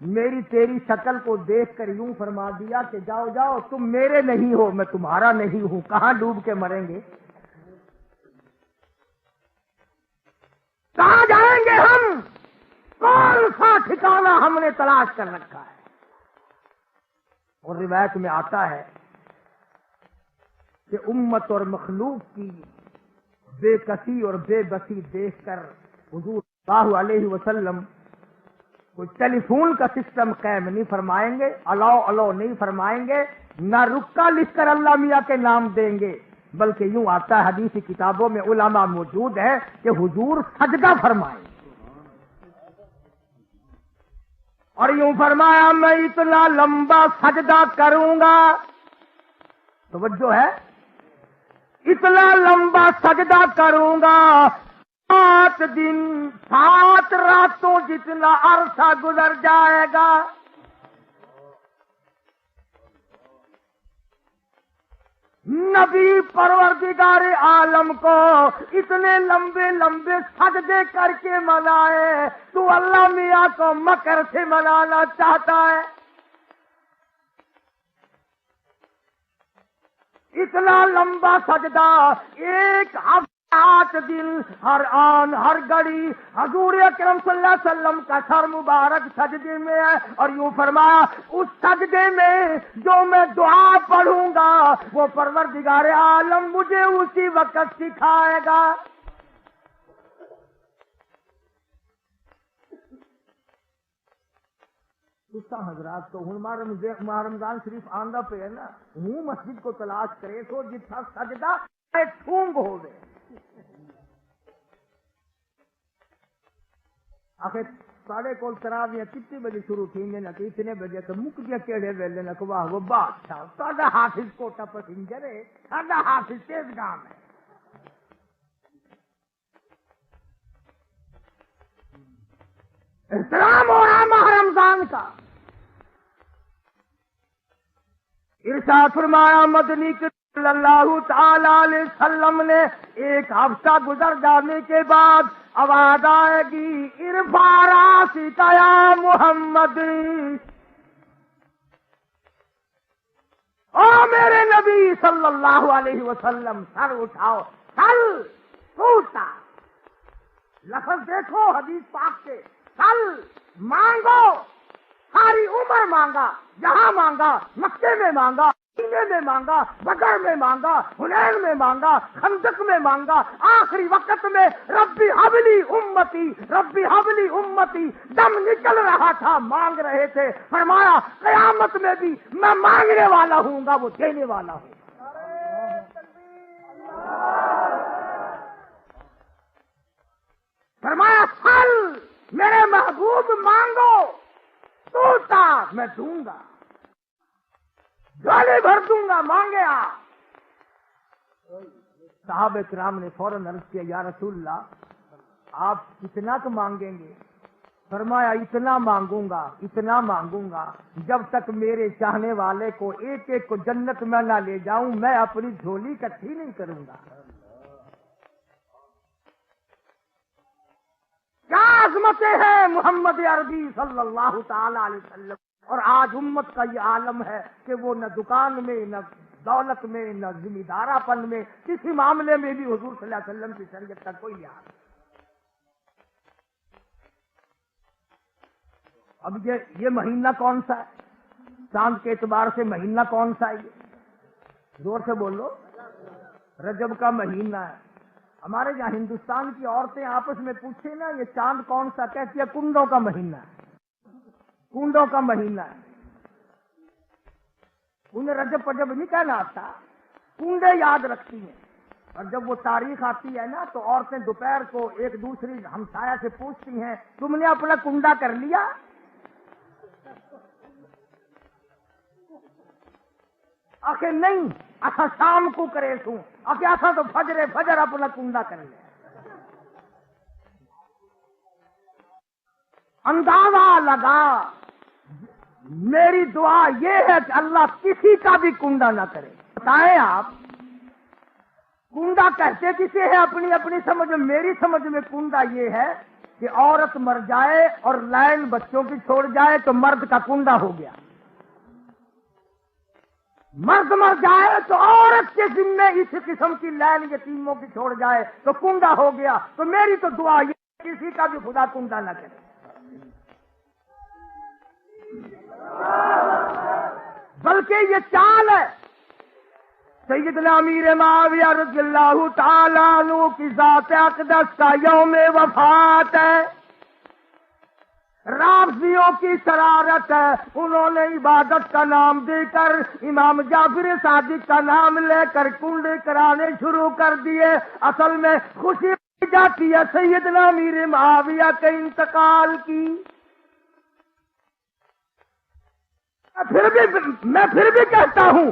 میری تیری شکل کو دیکھ کر یوں فرما دیا کہ جاؤ جاؤ تم میرے نہیں ہو میں تمہارا نہیں ہوں، کہاں ڈوب کے مریں گے؟ کہاں جائیں گے ہم؟ کون سا ٹھکانہ ہم نے تلاش کر رکھا ہے؟ اور روایت میں آتا ہے کہ امت اور مخلوق کی بے کسی اور بے بسی دیکھ کر حضور صلی اللہ علیہ وسلم کوئی ٹیلی فون کا سسٹم قائم نہیں فرمائیں گے، الاؤ الاؤ نہیں فرمائیں گے، نہ رکا لکھ کر اللہ میاں کے نام دیں گے، بلکہ یوں آتا ہے حدیثی کتابوں میں علماء موجود ہے کہ حضور سجدہ فرمائیں گے، اور یوں فرمایا میں اتنا لمبا سجدہ کروں گا، توجہ ہے، اتنا لمبا سجدہ کروں گا 7 دن 7 راتوں جتنا عرصہ گزر جائے گا۔ نبی پروردگار عالم کو اتنے لمبے لمبے سجدے کر کے منائے، تو اللہ میاں کو مکر سے منانا چاہتا ہے؟ اتنا لمبا سجدہ، ایک ہفتہ 8 دن، ہر آن ہر گھڑی حضور اکرم صلی اللہ علیہ وسلم کا سر مبارک سجدے میں ہے، اور یوں فرمایا اس سجدے میں جو میں دعا پڑھوں گا وہ پروردگار عالم مجھے اسی وقت سکھائے گا۔ حضرات تو ہوں ماہ رمضان شریف آندہ پہ ہے نا، ہوں مسجد کو تلاش کرے تو جتنا سجدہ ٹھونگ ہو گئے۔ آخر ساڑھے کول تراویاں کتنے بجے شروع تھی نہ کہ اتنے بجے تو مک دیا کیڑے ویلے نہ کہ واہ وہ بادشاہ ساڈا حافظ کوٹا پسنجر ہے، ساڈا حافظ تیز گام ہے۔ احترام ہو رہا ماہ رمضان کا۔ ارشاد فرمایا مدنی صلی اللہ تعالی علیہ وسلم نے ایک ہفتہ گزر جانے کے بعد آواز آئے گی ارفع راسک یا محمد، او میرے نبی نبی صلی اللہ علیہ وسلم سر اٹھاؤ، سل ٹوٹا، لفظ دیکھو حدیث پاک کے، سل مانگو، ساری عمر مانگا، جہاں مانگا، مکے میں مانگا، مدینے میں مانگا، بدر میں مانگا، حنین میں مانگا، خندق میں مانگا، آخری وقت میں ربی حبلی امتی، ربی حبلی امتی، دم نکل رہا تھا، مانگ رہے تھے، فرمایا قیامت میں بھی میں مانگنے والا ہوں گا، وہ دینے والا ہوں۔ فرمایا پھل میرے محبوب مانگو، ٹوٹا میں دوں گا، گالے بھر دوں گا، مانگے آپ۔ صحابہ کرام نے فوراً عرض کیا یا رسول اللہ آپ کتنا تو مانگیں گے؟ فرمایا اتنا مانگوں گا جب تک میرے چاہنے والے کو ایک ایک کو جنت میں نہ لے جاؤں، میں اپنی جھولی اکٹھی نہیں کروں گا۔ کیا عظمتیں ہیں محمد عربی صلی اللہ تعالی علیہ وسلم، اور آج امت کا یہ عالم ہے کہ وہ نہ دکان میں، نہ دولت میں، نہ ذمہ دارا پن میں، کسی معاملے میں بھی حضور صلی اللہ علیہ وسلم کی شریعت کا کوئی لحاظ نہیں۔ اب یہ مہینہ کون سا ہے؟ چاند کے اعتبار سے مہینہ کون سا ہے؟ یہ زور سے بولو، رجب کا مہینہ ہے۔ ہمارے یہاں ہندوستان کی عورتیں آپس میں پوچھیں نا یہ چاند کون سا، کہتی ہے کنڈوں کا مہینہ ہے، کنڈوں کا مہینہ ہے۔ انہیں رجب پجب نہیں کہنا آتا، کنڈے یاد رکھتی ہیں، اور جب وہ تاریخ آتی ہے نا تو عورتیں دوپہر کو ایک دوسری ہمسایہ سے پوچھتی ہیں تم نے اپنا کنڈا کر لیا؟ آخر نہیں، اصا شام کو کرے سوں، آخر اصا تو فجر اپنا کنڈا کر لیا۔ اندازہ لگا، میری دعا یہ ہے کہ اللہ کسی کا بھی کنڈا نہ کرے۔ بتائیں آپ کنڈا کہتے کسے ہیں؟ اپنی اپنی سمجھ میں، میری سمجھ میں کنڈا یہ ہے کہ عورت مر جائے اور لائن بچوں کی چھوڑ جائے تو مرد کا کنڈا ہو گیا، مرد مر جائے تو عورت کے ذمے اس قسم کی لائن یتیموں کی چھوڑ جائے تو کنڈا ہو گیا۔ تو میری تو دعا یہ کسی کا بھی خدا کنڈا نہ کرے۔ بلکہ یہ چال ہے سیدنا امیر معاویہ رضی اللہ تعالیٰ عنہ کی ذات اقدس کا یوم وفات ہے، رافضیوں کی شرارت ہے، انہوں نے عبادت کا نام دے کر امام جعفر صادق کا نام لے کر کنڈے کرانے شروع کر دیے۔ اصل میں خوشی جاتی ہے سیدنا امیر معاویہ کے انتقال کی۔ میں پھر بھی کہتا ہوں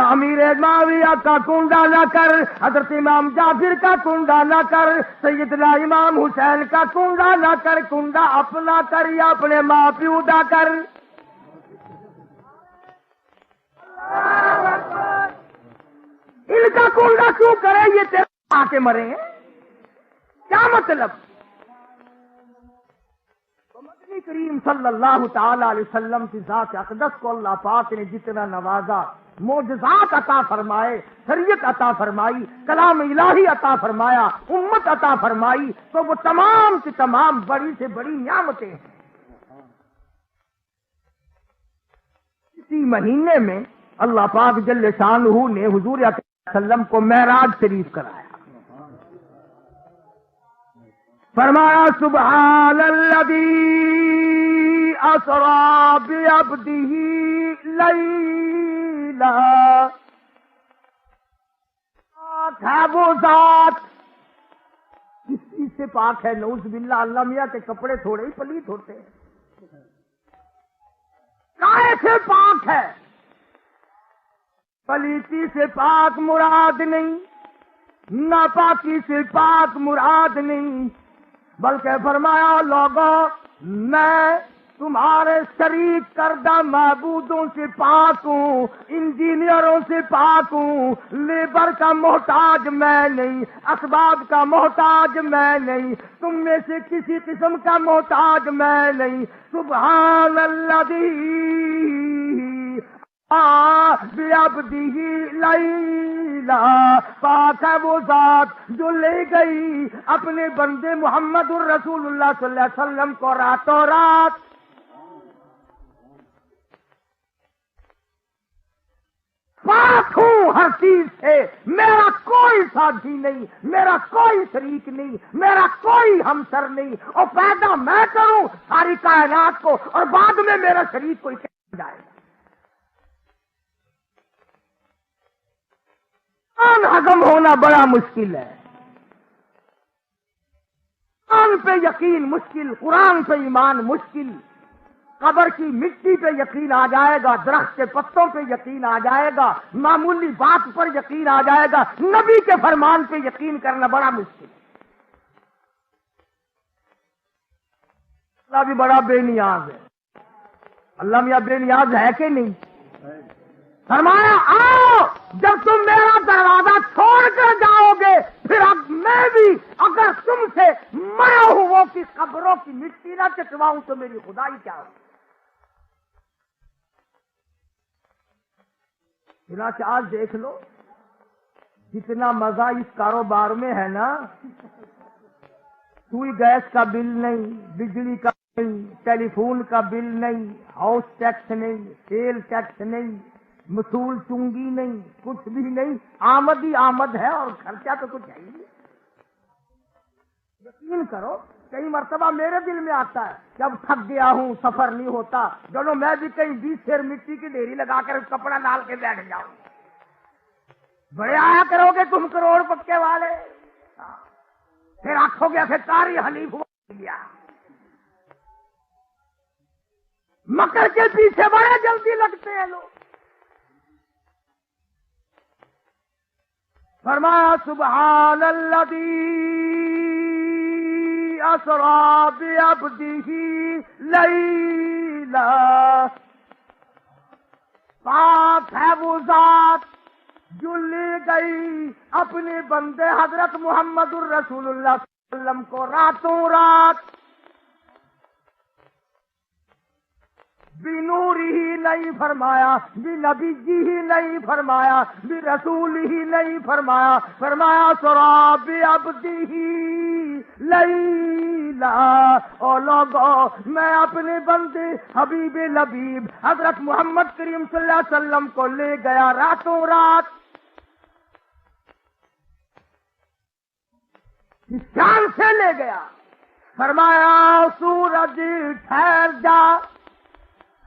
امیر معاویہ کا کنڈا نہ کر، حضرت امام جعفر کا کنڈا نہ کر، سیدنا امام حسین کا کنڈا نہ کر، کنڈا اپنا کر یا اپنے ماں پیو دا کر۔ ان کا کنڈا کیوں کرے؟ یہ تیرے آ کے مرے ہیں، کیا مطلب؟ نبی کریم صلی اللہ تعالی علیہ وسلم کی ذات اقدس کو اللہ پاک نے جتنا نوازا، معجزات عطا فرمائے، شریعت عطا فرمائی، کلام الہی عطا فرمایا، امت عطا فرمائی، تو وہ تمام کی تمام بڑی سے بڑی نعمتیں ہیں۔ اسی مہینے میں اللہ پاک جل شانہ نے حضور اکرم صلی اللہ علیہ وسلم کو معراج شریف کرایا۔ فرمایا سبحان الذی اسری بعبدہ لیلا، پاک ہے وہ ذات، کس چیز سے پاک ہے؟ نعوذ باللہ، اللہ میاں کے کپڑے تھوڑے ہی پلیت ہوتے ہیں، کائے سے پاک ہے؟ پلیتی سے پاک مراد نہیں، ناپاکی سے پاک مراد نہیں، بلکہ فرمایا لوگوں میں تمہارے شریک کردہ معبودوں سے پاک ہوں، انجینئروں سے پاک ہوں، لیبر کا محتاج میں نہیں، اسباب کا محتاج میں نہیں، تم میں سے کسی قسم کا محتاج میں نہیں۔ سبحان الذی بعبدہ لیلا، پاک ہے وہ ذات جو لے گئی اپنے بندے محمد الرسول اللہ صلی اللہ علیہ وسلم کو راتوں رات۔ پاک ہوں ہر چیز سے، میرا کوئی ساتھی نہیں، میرا کوئی شریک نہیں، میرا کوئی ہمسر نہیں، اور پیدا میں کروں ساری کائنات کو اور بعد میں میرا شریک کوئی کہہ جائے گا۔ قرآن ہضم ہونا بڑا مشکل ہے، قرآن پہ یقین مشکل، قرآن پہ ایمان مشکل، قبر کی مٹی پہ یقین آ جائے گا، درخت کے پتوں پہ یقین آ جائے گا، معمولی بات پر یقین آ جائے گا، نبی کے فرمان پہ یقین کرنا بڑا مشکل ہے۔ اللہ بھی بڑا بے نیاز ہے، اللہ میاں بے نیاز ہے کہ نہیں؟ فرمایا آؤ، جب تم میرا دروازہ چھوڑ کر جاؤ گے پھر اب میں بھی اگر تم سے مرا ہوا کی قبروں کی مٹی نہ چٹواؤں تو میری خدائی کیا ہو؟ چنانچہ آج دیکھ لو جتنا مزہ اس کاروبار میں ہے نا، سوئی گیس کا بل نہیں، بجلی کا نہیں، ٹیلی فون کا بل نہیں، ہاؤس ٹیکس نہیں، سیل ٹیکس نہیں، مصول چنگی نہیں، کچھ بھی نہیں، آمد ہی آمد ہے اور خرچہ تو کچھ ہے ہی نہیں۔ یقین کرو، کئی مرتبہ میرے دل میں آتا ہے کہ اب تھک گیا ہوں، سفر نہیں ہوتا، چلو میں بھی کہیں 20 سیر مٹی کی ڈھیری لگا کر کپڑا ڈال کے بیٹھ جاؤں۔ بڑے آیا کرو گے تم کروڑ پکے والے، پھر آنکھوں گے پھر کاری حلیف ہو گیا۔ مکر کے پیچھے بڑے جلدی لگتے ہیں لوگ۔ فرمایا سبحان الذی اسری بعبدہ لیلا، پاک ہے وہ ذات جو لے گئی اپنے بندے حضرت محمد الرسول اللہ صلی اللہ علیہ وسلم کو راتوں رات۔ بنور ہی نہیں فرمایا، بنبی جی ہی نہیں فرمایا، برسول ہی نہیں فرمایا، فرمایا سرا بعبدہ لیلا۔ او لوگو، میں اپنے بندے حبیب لبیب حضرت محمد کریم صلی اللہ علیہ وسلم کو لے گیا راتوں رات۔ کس جان سے لے گیا؟ فرمایا سورج ٹھہر جا،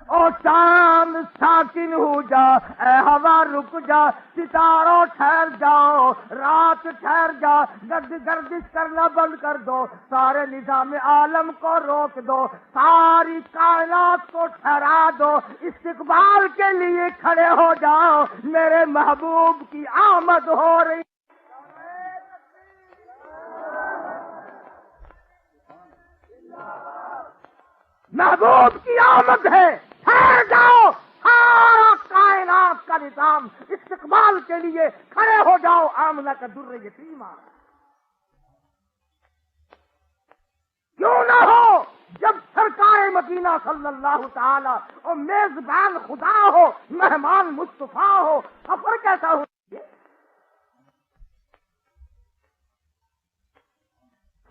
او چاند ساکن ہو جا، اے ہوا رک جا، ستاروں ٹھہر جاؤ، رات ٹھہر جا، گردش کرنا بند کر دو، سارے نظام عالم کو روک دو، ساری کائنات کو ٹھہرا دو، استقبال کے لیے کھڑے ہو جاؤ، میرے محبوب کی آمد ہو رہی۔ محبوب کی آمد ہے، ٹھہر جاؤ، سارا کائنات کا نظام استقبال کے لیے کھڑے ہو جاؤ، آمنہ کا در یتیم آ رہا۔ کیوں نہ ہو جب سرکار مدینہ صلی اللہ تعالی اور میزبان خدا ہو، مہمان مصطفیٰ ہو، سفر کیسا ہو؟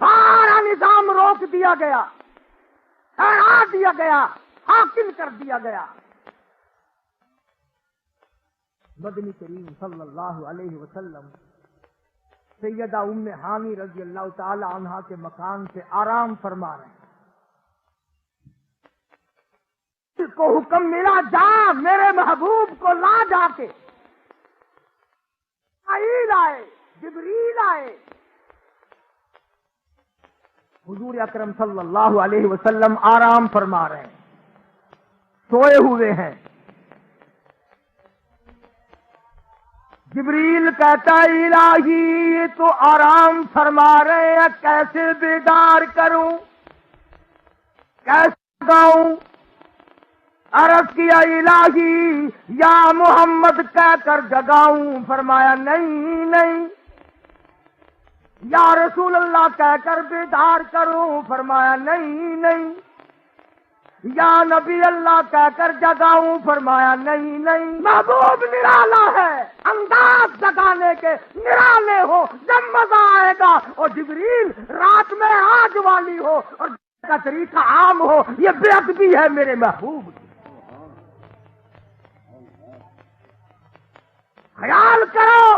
سارا نظام روک دیا گیا، ٹھہرا دیا گیا، حاکم کر دیا گیا۔ مدنی کریم صلی اللہ علیہ وسلم سیدہ ام ہانی رضی اللہ تعالی عنہا کے مکان سے آرام فرما رہے ہیں۔ اس کو حکم ملا، جا میرے محبوب کو لا، جا کے آئے، جبریل آئے، حضور اکرم صلی اللہ علیہ وسلم آرام فرما رہے ہیں، سوئے ہوئے ہیں۔ جبریل کہتا الہی یہ تو آرام فرما رہے ہیں، کیسے بیدار کروں، کیسے جگاؤں؟ عرض کیا الہی یا محمد کہہ کر جگاؤں؟ فرمایا نہیں نہیں، یا رسول اللہ کہہ کر بیدار کروں؟ فرمایا نہیں نہیں، یا نبی اللہ کہہ کر جگاؤں، فرمایا نہیں نہیں، محبوب نرالا ہے، انداز جگانے کے نرالے ہو، جب مزہ آئے گا۔ اور جبریل رات میں آج والی ہو اور کا طریقہ عام ہو، یہ بے ادبی ہے میرے محبوب کی۔ خیال کرو،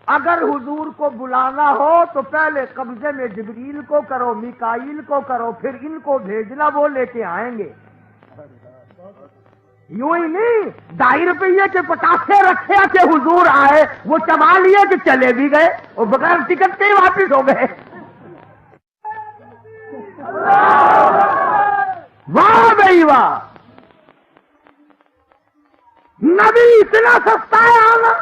اگر حضور کو بلانا ہو تو پہلے قبضے میں جبریل کو کرو، میکائیل کو کرو، پھر ان کو بھیجنا، وہ لے کے آئیں گے۔ یوں ہی نہیں 2.5 روپے کے پٹاخے رکھے کہ حضور آئے، وہ چبا لیے کہ چلے بھی گئے، اور بغیر ٹکٹ کے ہی واپس ہو گئے۔ واہ بھائی واہ، نبی اتنا سستا ہے آنا۔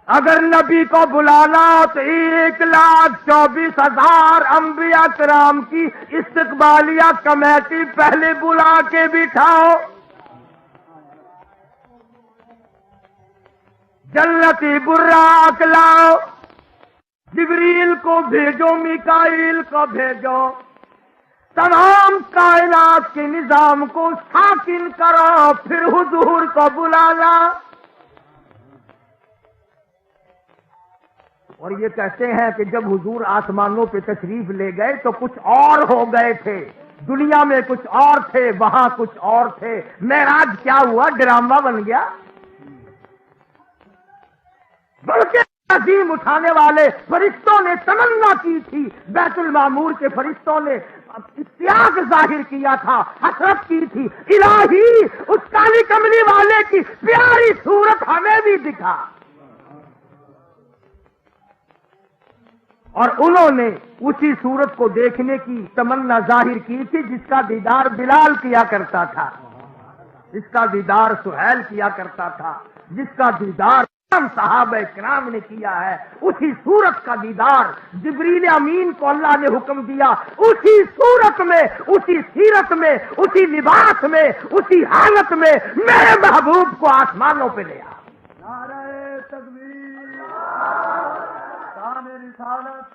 اگر نبی کو بلانا تو 1,24,000 انبیاء کرام کی استقبالیہ کمیٹی پہلے بلا کے بٹھاؤ، جنتی براق لاؤ، جبریل کو بھیجو، میکائیل کو بھیجو، تمام کائنات کے نظام کو ساکن کرو، پھر حضور کو بلانا۔ اور یہ کہتے ہیں کہ جب حضور آسمانوں پہ تشریف لے گئے تو کچھ اور ہو گئے تھے، دنیا میں کچھ اور تھے، وہاں کچھ اور تھے۔ معراج کیا ہوا؟ ڈرامہ بن گیا؟ بلکہ عظیم اٹھانے والے فرشتوں نے تمنا کی تھی، بیت المعمور کے فرشتوں نے اشتیاق ظاہر کیا تھا، حسرت کی تھی، الہی اس کالی کملی والے کی پیاری صورت ہمیں بھی دکھا۔ اور انہوں نے اسی صورت کو دیکھنے کی تمنا ظاہر کی تھی جس کا دیدار بلال کیا کرتا تھا، جس کا دیدار سہیل کیا کرتا تھا، جس کا دیدار صحابہ کرام نے کیا ہے۔ اسی صورت کا دیدار جبریل امین کو اللہ نے حکم دیا، اسی صورت میں، اسی سیرت میں، اسی لباس میں، اسی حالت میں میرے محبوب کو آسمانوں پہ لے آ۔ نعرہ تکبیر، شان رسالت،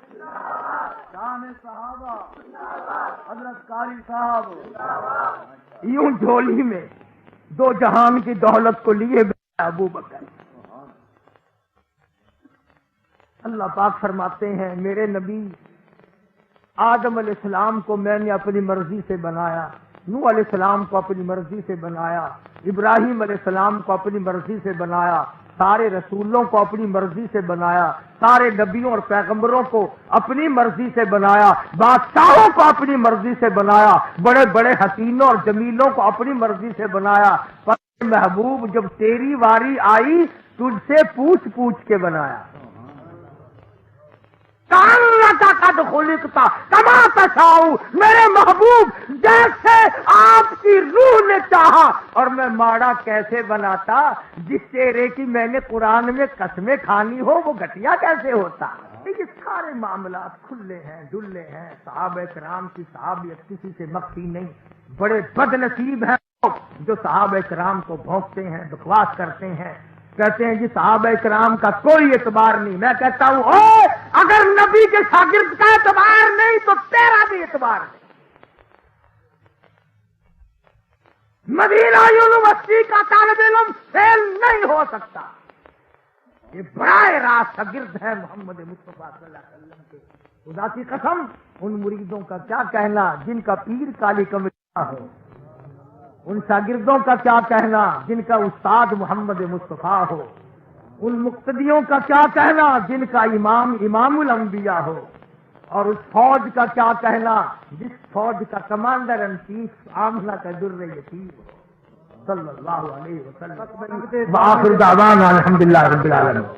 شان صحابہ، حضرت قاری صاحب۔ یوں جھولی میں 2 جہان کی دولت کو لیے گئے ابو بکر۔ اللہ پاک فرماتے ہیں میرے نبی آدم علیہ السلام کو میں نے اپنی مرضی سے بنایا، نوح علیہ السلام کو اپنی مرضی سے بنایا، ابراہیم علیہ السلام کو اپنی مرضی سے بنایا، سارے رسولوں کو اپنی مرضی سے بنایا، سارے نبیوں اور پیغمبروں کو اپنی مرضی سے بنایا، بادشاہوں کو اپنی مرضی سے بنایا، بڑے بڑے حسینوں اور جمیلوں کو اپنی مرضی سے بنایا، پر محبوب جب تیری واری آئی تجھ سے پوچھ پوچھ کے بنایا۔ قد خلقتا کما تشاء، میرے محبوب جیسے آپ کی روح نے چاہا، اور میں ماڑا کیسے بناتا؟ جس چہرے کی میں نے قرآن میں قسمیں کھانی ہو وہ گٹیا کیسے ہوتا؟ یہ سارے معاملات کھلے ہیں، ڈلے ہیں۔ صحابہ کرام کی صحابیت کسی سے مخفی نہیں۔ بڑے بد نصیب ہیں جو صحابہ کرام کو بھونکتے ہیں، بکواس کرتے ہیں، کہتے ہیں جی صحابہ کرام کا کوئی اعتبار نہیں۔ میں کہتا ہوں اگر نبی کے شاگرد کا اعتبار نہیں تو تیرا بھی اعتبار نہیں۔ مدینہ یونیورسٹی کا طالب علم فیل نہیں ہو سکتا۔ یہ براہ راست شاگرد ہے محمد مصطفیٰ صلی اللہ علیہ وسلم کے۔ خدا کی قسم ان مریدوں کا کیا کہنا جن کا پیر کالی کملی ہو، ان شاگردوں کا کیا کہنا جن کا استاد محمد مصطفیٰ ہو، ان مقتدیوں کا کیا کہنا جن کا امام الانبیاء ہو، اور اس فوج کا کیا کہنا جس فوج کا کمانڈر ان چیف آمنہ کا در یتیم ہو، صلی اللہ علیہ وسلم۔ وآخر دعوانا الحمدللہ رب العالمین۔